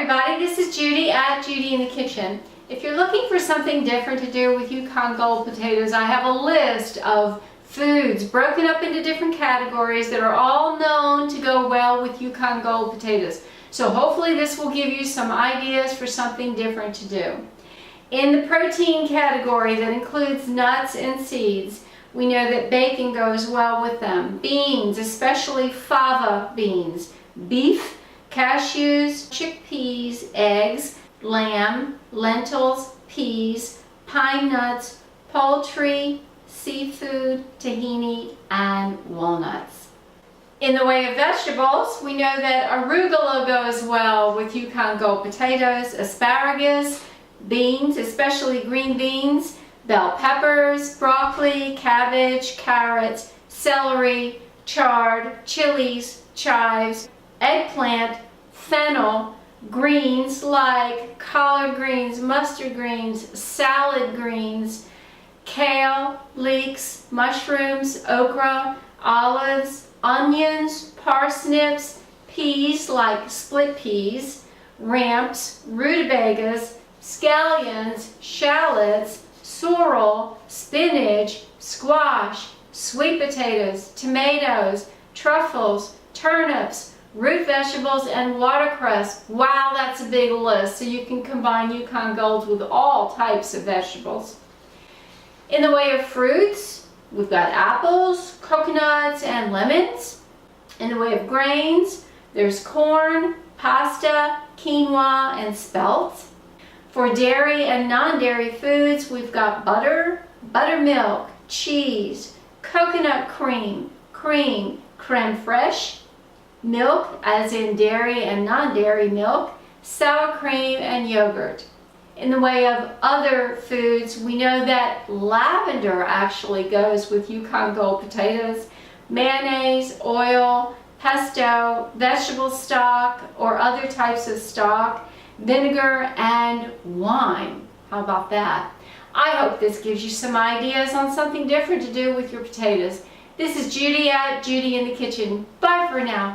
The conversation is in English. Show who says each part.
Speaker 1: everybody, this is Judy at Judy in the Kitchen. If you're looking for something different to do with Yukon Gold potatoes, I have a list of foods broken up into different categories that are all known to go well with Yukon Gold potatoes. So hopefully this will give you some ideas for something different to do. In the protein category that includes nuts and seeds, we know that bacon goes well with them. Beans, especially fava beans. Beef, cashews, chickpeas, eggs, lamb, lentils, peas, pine nuts, poultry, seafood, tahini, and walnuts. In the way of vegetables, we know that arugula goes well with Yukon Gold potatoes, asparagus, beans, especially green beans, bell peppers, broccoli, cabbage, carrots, celery, chard, chilies, chives, eggplant, fennel, greens like collard greens, mustard greens, salad greens, kale, leeks, mushrooms, okra, olives, onions, parsnips, peas like split peas, ramps, rutabagas, scallions, shallots, sorrel, spinach, squash, sweet potatoes, tomatoes, truffles, turnips, root vegetables, and watercress. Wow, that's a big list, so you can combine Yukon Golds with all types of vegetables. In the way of fruits, we've got apples, coconuts, and lemons. In the way of grains, there's corn, pasta, quinoa, and spelt. For dairy and non-dairy foods, we've got butter, buttermilk, cheese, coconut cream, creme fraiche, milk, as in dairy and non-dairy milk, sour cream, and yogurt. In the way of other foods, we know that lavender actually goes with Yukon Gold potatoes, mayonnaise, oil, pesto, vegetable stock, or other types of stock, vinegar, and wine. How about that? I hope this gives you some ideas on something different to do with your potatoes. This is Judy at Judy in the Kitchen. Bye for now.